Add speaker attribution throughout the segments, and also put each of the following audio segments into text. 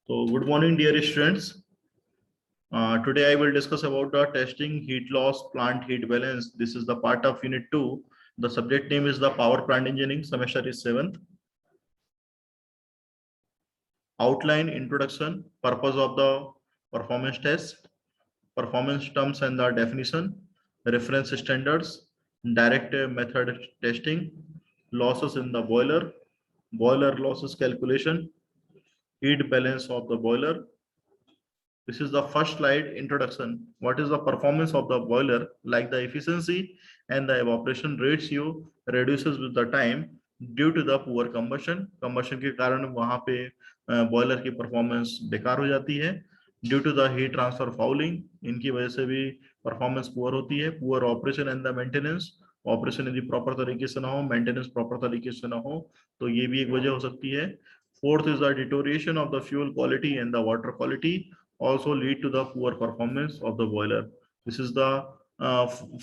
Speaker 1: So good morning, dear students. Today I will discuss about the testing heat loss plant heat balance. This is the part of unit 2. The subject name is the power plant engineering. Semester is 7th. Outline, introduction, purpose of the performance test, performance terms and the definition, reference standards, direct method testing, losses in the boiler losses calculation, heat balance of the boiler. This is the first slide, introduction. What is the performance of the boiler? Like the efficiency and the evaporation ratio reduces with the time due to the poor combustion. Combustion के कारण वहाँ पे boiler की performance बेकार हो जाती है. Due to the heat transfer fouling, इनकी वजह से भी परफॉर्मेंस पुअर होती है. Poor operation and the maintenance, operation यदि प्रॉपर तरीके से ना हो, मेंटेनेंस प्रॉपर तरीके से ना हो, तो ये भी एक वजह हो सकती है. Fourth is the deterioration of the fuel quality and the water quality also lead to the poor performance of the boiler. This is the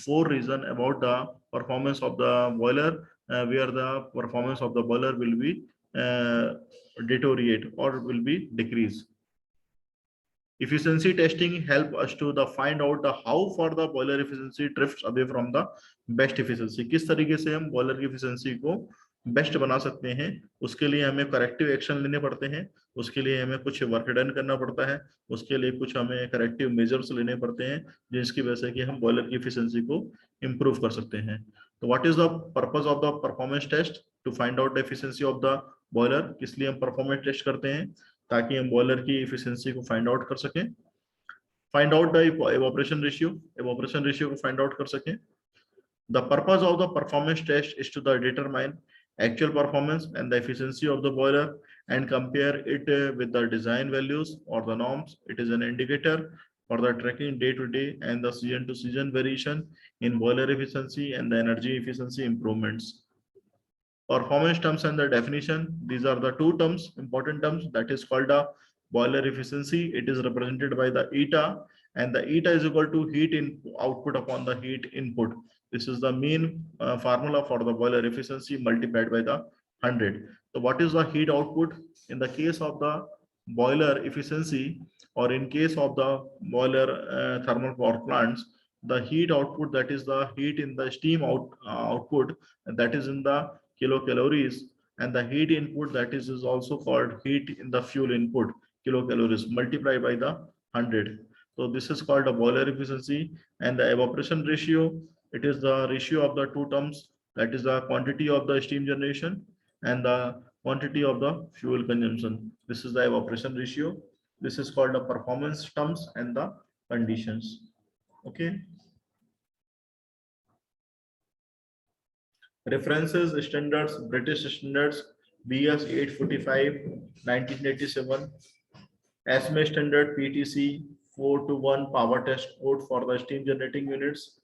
Speaker 1: four reason about the performance of the boiler, where the performance of the boiler will be deteriorate or will be decrease. Efficiency testing help us to the find out the how far the boiler efficiency drifts away from the best efficiency. किस तरीके से हम boiler की efficiency को best बना सकते हैं, उसके लिए हमें करेक्टिव एक्शन लेने पड़ते हैं, उसके लिए हमें कुछ वर्क डन करना पड़ता है, उसके लिए कुछ हमें करेक्टिव मेजर्स लेने पड़ते हैं, जिसकी वजह से कि हम बॉयलर की एफिशिएंसी को इंप्रूव कर सकते हैं. तो what is the purpose of the performance test? To find out the efficiency of the boiler. किस लिए हम परफॉर्मेंस टेस्ट करते हैं? ताकि हम बॉयलर की एफिशिएंसी को फाइंड आउट कर सकें. Find out the evaporation ratio को फाइंड आउट कर सकें. The purpose of the performance test is to determine actual performance and the efficiency of the boiler and compare it with the design values or the norms. It is an indicator for the tracking day to day and the season to season variation in boiler efficiency and the energy efficiency improvements. Performance terms and the definition. These are the two terms, important terms, that is called the boiler efficiency. It is represented by the eta, and the eta is equal to heat in output upon the heat input. This is the main formula for the boiler efficiency multiplied by the 100. So what is the heat output? In the case of the boiler efficiency, or in case of the boiler thermal power plants, the heat output, that is the heat in the steam output, that is in the kilocalories, and the heat input, that is also called heat in the fuel input, kilocalories, multiplied by the 100. So this is called a boiler efficiency. And the evaporation ratio, it is the ratio of the two terms, that is the quantity of the steam generation and the quantity of the fuel consumption. This is the evaporation ratio. This is called the performance terms and the conditions. Okay. References, standards, British standards, BS 845, 1987, ASME standard PTC 421 power test code for the steam generating units,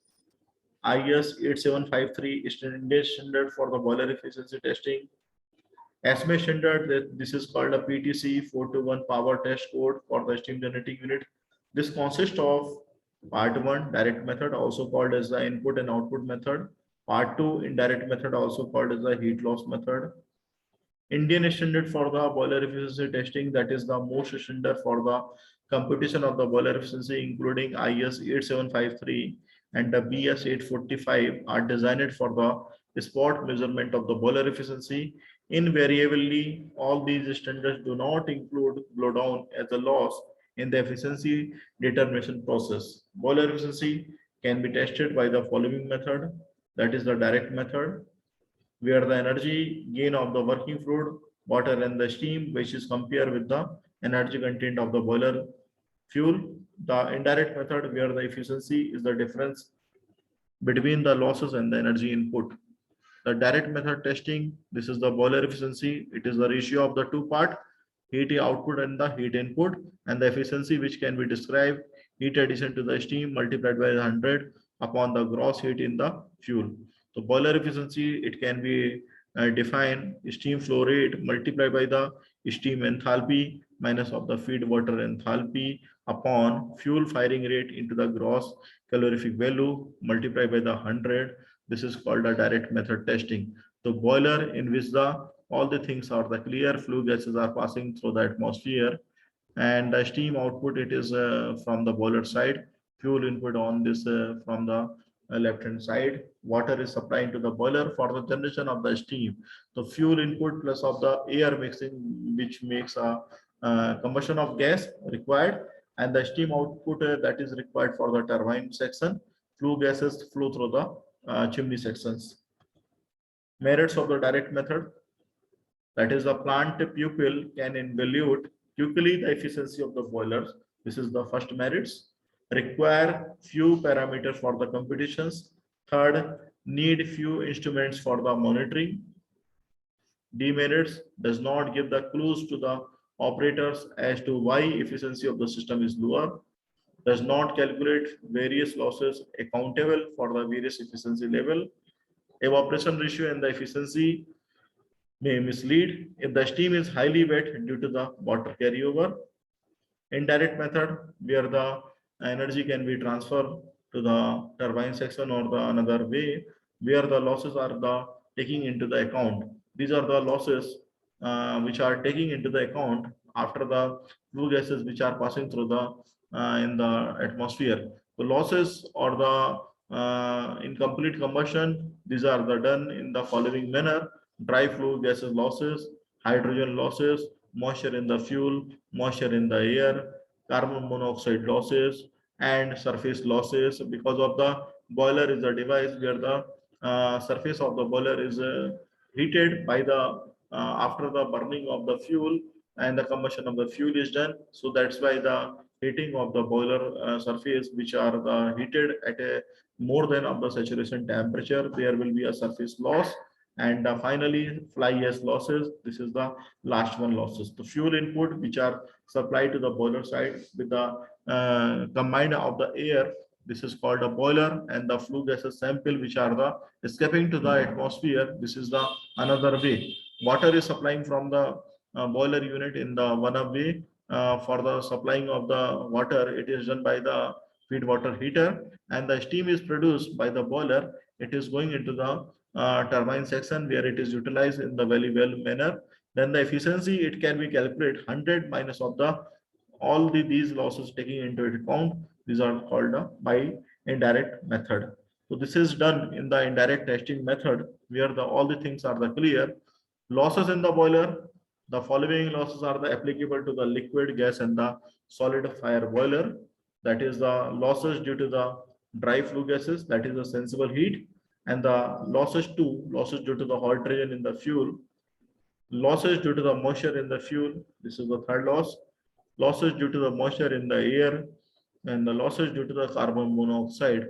Speaker 1: IS 8753 standard for the boiler efficiency testing, ASME standard, this is called a PTC 421 power test code for the steam generating unit. This consists of part 1, direct method, also called as the input and output method. Part 2, indirect method, also called as the heat loss method. Indian standard for the boiler efficiency testing, that is the most standard for the computation of the boiler efficiency, including IS 8753 and the BS 845, are designed for the spot measurement of the boiler efficiency. Invariably, all these standards do not include blowdown as a loss in the efficiency determination process. Boiler efficiency can be tested by the following method, that is the direct method, where the energy gain of the working fluid, water and the steam, which is compared with the energy content of the boiler fuel. The indirect method, where the efficiency is the difference between the losses and the energy input. The direct method testing, this is the boiler efficiency. It is the ratio of the two part, heat output and the heat input, and the efficiency which can be described heat addition to the steam multiplied by 100 upon the gross heat in the fuel. So boiler efficiency, it can be defined steam flow rate multiplied by the steam enthalpy minus of the feed water enthalpy upon fuel firing rate into the gross calorific value multiplied by the 100. This is called a direct method testing. The boiler in which the all the things are the clear, flue gases are passing through the atmosphere, and the steam output, it is from the boiler side. Fuel input on this from the left hand side. Water is supplying to the boiler for the generation of the steam. The fuel input plus of the air mixing, which makes a combustion of gas required, and the steam output that is required for the turbine section. Flue gases flow through the chimney sections. Merits of the direct method, that is the plant pupil can evaluate quickly the efficiency of the boilers. This is the first merits. Require few parameters for the competitions. Third, need few instruments for the monitoring. Demerits, does not give the clues to the operators as to why efficiency of the system is lower. Does not calculate various losses accountable for the various efficiency level. Evaporation ratio and the efficiency may mislead if the steam is highly wet due to the water carryover. Indirect method, where the energy can be transferred to the turbine section or the another way, where the losses are the taking into the account. These are the losses which are taking into the account after the flue gases which are passing through the in the atmosphere. The losses or the incomplete combustion, these are the done in the following manner: dry flue gases losses, hydrogen losses, moisture in the fuel, moisture in the air, carbon monoxide losses, and surface losses. Because of the boiler is a device where the surface of the boiler is heated by the after the burning of the fuel and the combustion of the fuel is done. So that's why the heating of the boiler surface, which are the heated at a more than of the saturation temperature, there will be a surface loss. And finally, fly ash losses. This is the last one losses. The fuel input which are supplied to the boiler side with the combined of the air. This is called a boiler, and the flue gases sample which are the escaping to the atmosphere. This is the another way. Water is supplying from the boiler unit in the one way. For the supplying of the water, it is done by the feed water heater, and the steam is produced by the boiler. It is going into the turbine section where it is utilized in the very well manner. Then the efficiency, it can be calculated 100 minus of the all these losses taking into account. These are called by indirect method. So this is done in the indirect testing method where the all the things are the clear. Losses in the boiler, the following losses are the applicable to the liquid, gas, and the solid fire boiler. That is the losses due to the dry flue gases, that is the sensible heat, and the losses due to the hydrogen in the fuel, losses due to the moisture in the fuel. This is the third loss. Losses due to the moisture in the air, and the losses due to the carbon monoxide.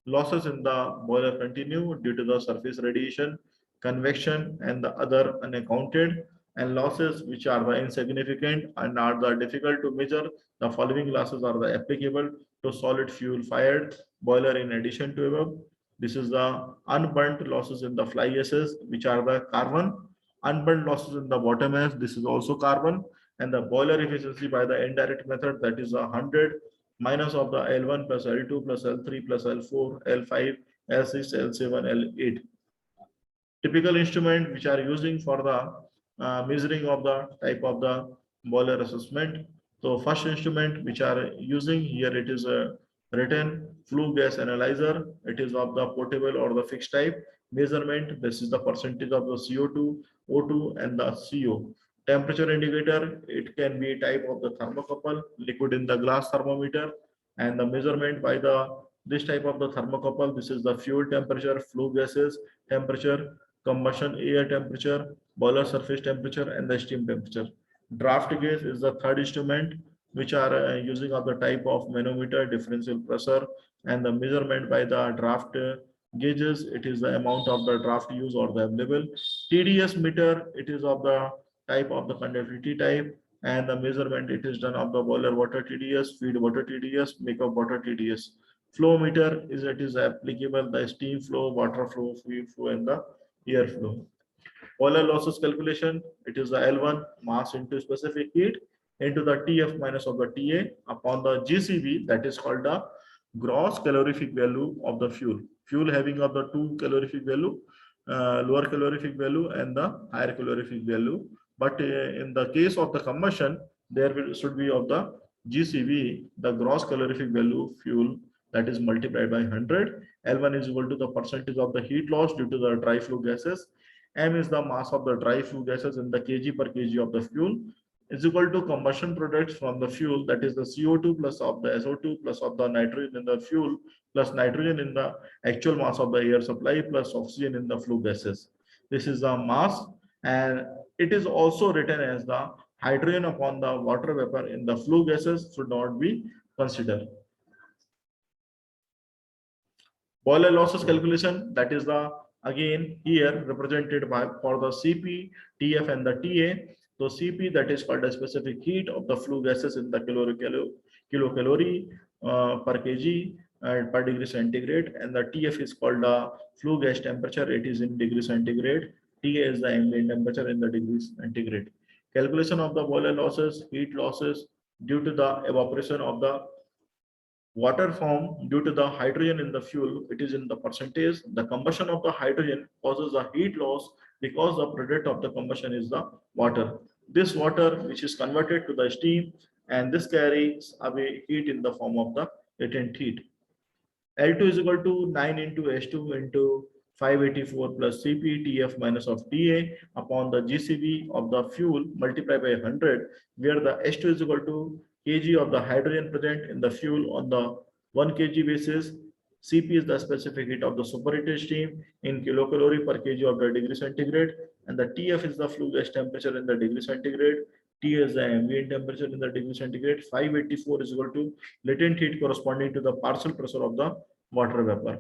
Speaker 1: Losses in the boiler continue due to the surface radiation, convection, and the other unaccounted, and losses which are the insignificant and are the difficult to measure. The following losses are the applicable to solid fuel fired boiler in addition to above. This is the unburnt losses in the fly gases, which are the carbon. Unburnt losses in the bottom ash, this is also carbon. And the boiler efficiency by the indirect method, that is 100 minus of the L1 plus L2 plus L3 plus L4, L5, L6, L7, L8. Typical instrument which are using for the measuring of the type of the boiler assessment. So first instrument which are using here, it is a written flue gas analyzer. It is of the portable or the fixed type measurement. This is the percentage of the CO2, O2, and the CO. Temperature indicator, it can be type of the thermocouple, liquid in the glass thermometer, and the measurement by the this type of the thermocouple. This is the fuel temperature, flue gases temperature, combustion air temperature, boiler surface temperature, and the steam temperature. Draft gauge is the third instrument which are using of the type of manometer, differential pressure, and the measurement by the draft gauges. It is the amount of the draft use or the available. TDS meter, it is of the type of the conductivity type, and the measurement, it is done of the boiler water TDS, feed water TDS, makeup water TDS. Flow meter is, it is applicable the steam flow, water flow, fluid flow, and the air flow. Boiler losses calculation, it is the L1 mass into specific heat into the TF minus of the TA upon the GCV, that is called the gross calorific value of the fuel. Fuel having of the two calorific value, lower calorific value and the higher calorific value. But in the case of the combustion, should be of the GCV, the gross calorific value fuel, that is multiplied by 100. L1 is equal to the percentage of the heat loss due to the dry flue gases. M is the mass of the dry flue gases in the kg per kg of the fuel, is equal to combustion products from the fuel, that is the CO2 plus of the SO2 plus of the nitrogen in the fuel plus nitrogen in the actual mass of the air supply plus oxygen in the flue gases. This is the mass, and it is also written as the hydrogen upon the water vapor in the flue gases should not be considered. Boiler losses calculation, that is the again here represented by for the CP, TF and the TA. So CP, that is called a specific heat of the flue gases in the kilocalorie per kg per degree centigrade, and the TF is called the flue gas temperature. It is in degree centigrade. TA is the ambient temperature in the degrees centigrade. Calculation of the boiler losses, heat losses due to the evaporation of the water form due to the hydrogen in the fuel, it is in the percentage. The combustion of the hydrogen causes a heat loss because the product of the combustion is the water. This water which is converted to the steam, and this carries away heat in the form of the latent heat. L2 is equal to 9 into H2 into 584 plus CP minus of TA upon the GCV of the fuel multiplied by 100, where the H2 is equal to kg of the hydrogen present in the fuel on the 1 kg basis. CP is the specific heat of the superheated steam in kilocalorie per kg of the degree centigrade, and the TF is the flue gas temperature in the degree centigrade. T is the ambient temperature in the degree centigrade. 584 is equal to latent heat corresponding to the partial pressure of the water vapor.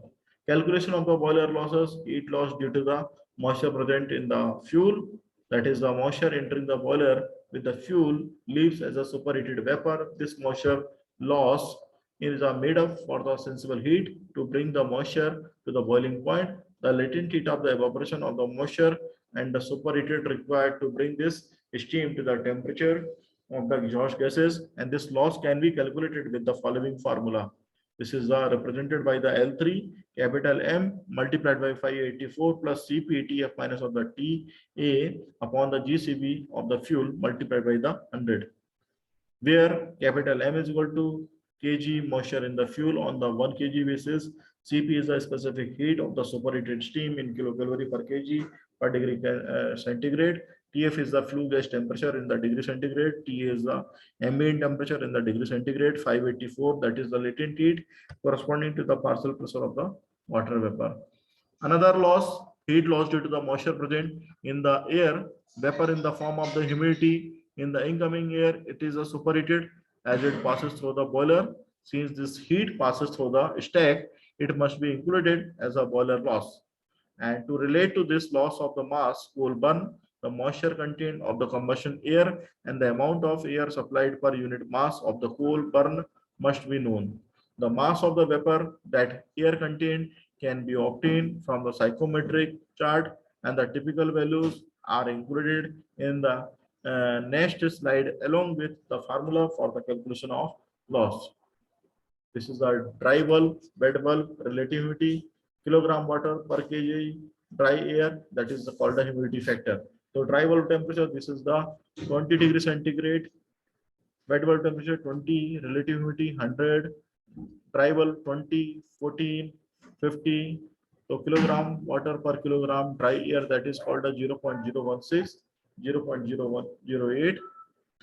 Speaker 1: Calculation of the boiler losses, heat loss due to the moisture present in the fuel, that is the moisture entering the boiler with the fuel leaves as a superheated vapor. This moisture loss is made up for the sensible heat to bring the moisture to the boiling point. The latent heat of the evaporation of the moisture and the superheated required to bring this steam to the temperature of the exhaust gases, and this loss can be calculated with the following formula. This is represented by the L3 capital M multiplied by 584 plus CPTF minus of the TA upon the GCB of the fuel multiplied by the 100, where capital M is equal to kg moisture in the fuel on the 1 kg basis. CP is the specific heat of the superheated steam in kilocalorie per kg per degree centigrade. TF is the flue gas temperature in the degree centigrade. TA is the ambient temperature in the degree centigrade. 584, that is the latent heat corresponding to the partial pressure of the water vapor. Another loss, heat loss due to the moisture present in the air, vapor in the form of the humidity in the incoming air. It is a superheated as it passes through the boiler. Since this heat passes through the stack, it must be included as a boiler loss. And to relate to this loss of the mass, coal burn, the moisture content of the combustion air and the amount of air supplied per unit mass of the coal burn must be known. The mass of the vapor that air contained can be obtained from the psychometric chart, and the typical values are included in the next slide along with the formula for the calculation of loss. This is the dry bulb, wet bulb, relativity, kilogram water per kg dry air, that is called the humidity factor. So dry bulb temperature, this is the 20 degree centigrade, wet bulb temperature 20, relative humidity 100, dry bulb 20, 14, 50. So kilogram water per kilogram dry air, that is called a 0.016, 0.0108,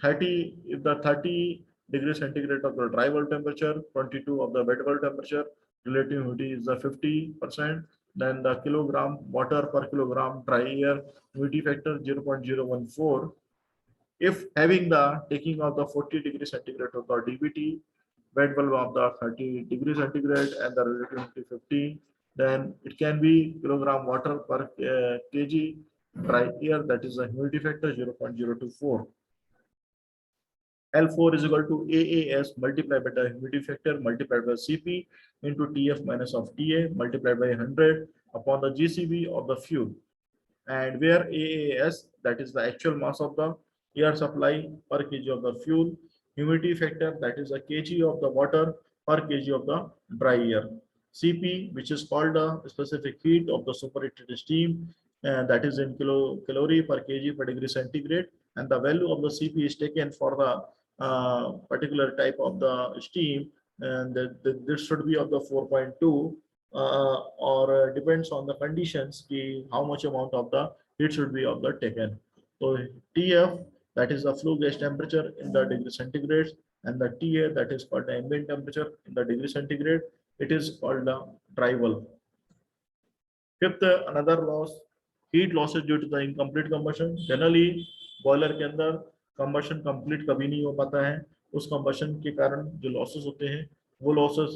Speaker 1: 30, if the 30 degree centigrade of the dry bulb temperature, 22 of the wet bulb temperature, relative humidity is the 50%, then the kilogram water per kilogram dry air humidity factor 0.014. If having the taking of the 40 degree centigrade of the DBT, wet bulb of the 30 degree centigrade and the relative humidity 50, then it can be kilogram water per kg dry air, that is the humidity factor 0.024. L4 is equal to AAS multiplied by the humidity factor multiplied by CP into TF minus of TA multiplied by 100 upon the GCV of the fuel. And where AAS, that is the actual mass of the air supply per kg of the fuel, humidity factor, that is a kg of the water per kg of the dry air. CP, which is called the specific heat of the superheated steam, and that is in kilocalorie per kg per degree centigrade. and the value of the CP is taken for the particular type of the steam, and this should be of the 4.2, or depends on the conditions how much amount of the heat should be of the taken. So TF, that is the flue gas temperature in the degree centigrade, and the TA, that is called the ambient temperature in the degree centigrade. It is called the dry bulb. Fifth, another loss, heat losses due to the incomplete combustion. Generally boiler के अंदर combustion complete कभी नहीं हो पाता है, उस combustion के कारण जो लॉसेस होते हैं वो लॉसेस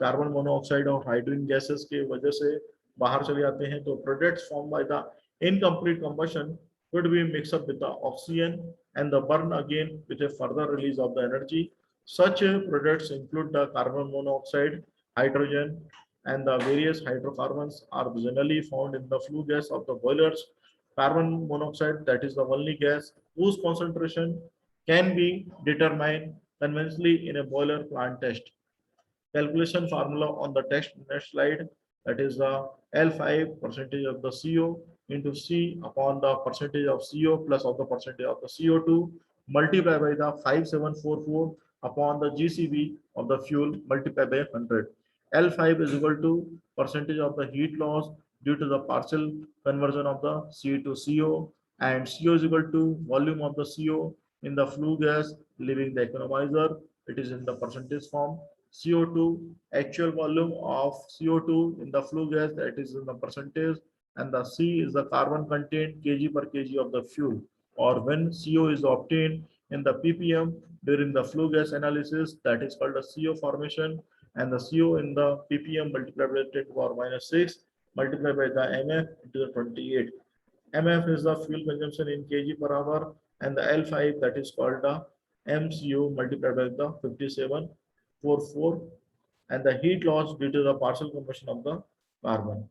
Speaker 1: कार्बन मोनोऑक्साइड और हाइड्रोजन गैसेस के वजह से बाहर चले जाते हैं. तो products form by the incomplete combustion could be mixed up with the oxygen and the burn again with a further release of the energy. Such products include the carbon monoxide, hydrogen, and the various hydrocarbons are generally found in the flue gas of the boilers. Carbon monoxide, that is the only gas whose concentration can be determined conventionally in a boiler plant test. Calculation formula on the next slide, that is the L5 percentage of the CO into C upon the percentage of CO plus of the percentage of the CO2 multiplied by the 5744 upon the GCV of the fuel multiplied by 100. L5 is equal to percentage of the heat loss due to the partial conversion of the C to CO, and CO is equal to volume of the CO in the flue gas leaving the economizer. It is in the percentage form. CO2, actual volume of CO2 in the flue gas, that is in the percentage, and the C is the carbon content kg per kg of the fuel, or when CO is obtained in the ppm during the flue gas analysis, that is called the CO formation, and the CO in the ppm multiplied by 10 to the power minus 6 multiplied by the mf into the 28. mf is the fuel consumption in kg per hour, and the L5, that is called the mco multiplied by the 5744, and the heat loss due to the partial combustion of the carbon.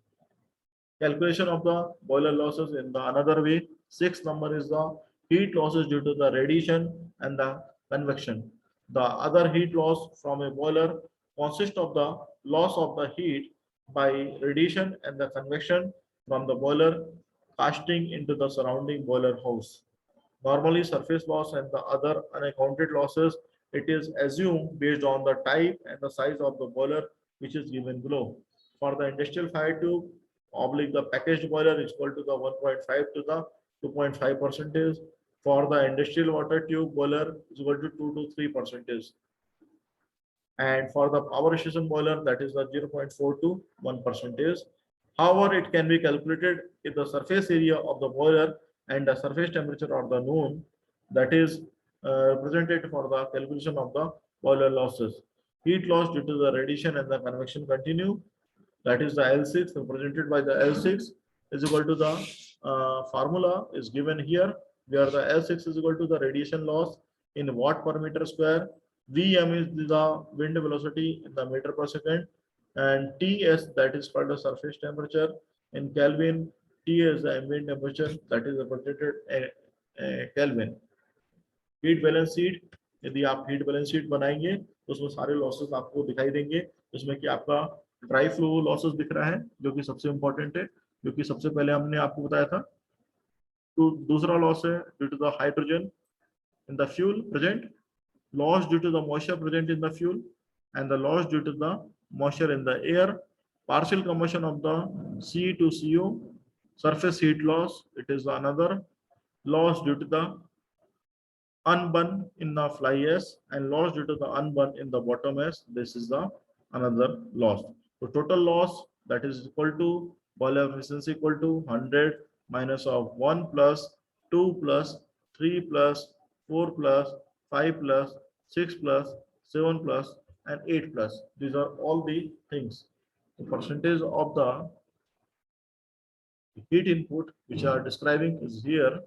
Speaker 1: Calculation of the boiler losses in the another way. Sixth number is the heat losses due to the radiation and the convection. The other heat loss from a boiler consists of the loss of the heat by radiation and the convection from the boiler casting into the surrounding boiler house. Normally, surface loss and the other unaccounted losses, it is assumed based on the type and the size of the boiler, which is given below. For the industrial fire tube, oblique the packaged boiler is equal to the 1.5 to the 2.5 percentage. For the industrial water tube boiler is equal to 2 to 3 percentage. And for the power station boiler, that is the 0.4 to 1 percentage. However, it can be calculated if the surface area of the boiler and the surface temperature are the known, that is represented for the calculation of the boiler losses. Heat loss due to the radiation and the convection continue, that is the L6 represented by the L6 is equal to the formula is given here, where the L6 is equal to the radiation loss in watt per meter square. Vm is the wind velocity in the meter per second, and Ts, that is called the surface temperature in Kelvin. T is the ambient temperature, that is represented Kelvin. Heat balance sheet, यदि आप heat balance sheet बनाएंगे तो उसमें सारे losses आपको दिखाई देंगे, जिसमें कि आपका ड्राई फ्लो लॉसेस दिख रहा है जो कि सबसे इंपॉर्टेंट है, जो कि सबसे पहले हमने आपको बताया था. तो दूसरा लॉस है due to the hydrogen in the fuel present, loss due to the moisture present in the fuel, and the loss due to the moisture in the air. Partial combustion of the C to CO, surface heat loss, it is another loss due to the unburn in the fly ash, and loss due to the unburn in the bottom ash. This is the another loss. So total loss, that is equal to boiler efficiency equal to 100 minus of 1 plus 2 plus 3 plus 4 plus 5 plus 6 plus 7 plus and 8 plus. These are all the things. The percentage of the heat input which are describing is here.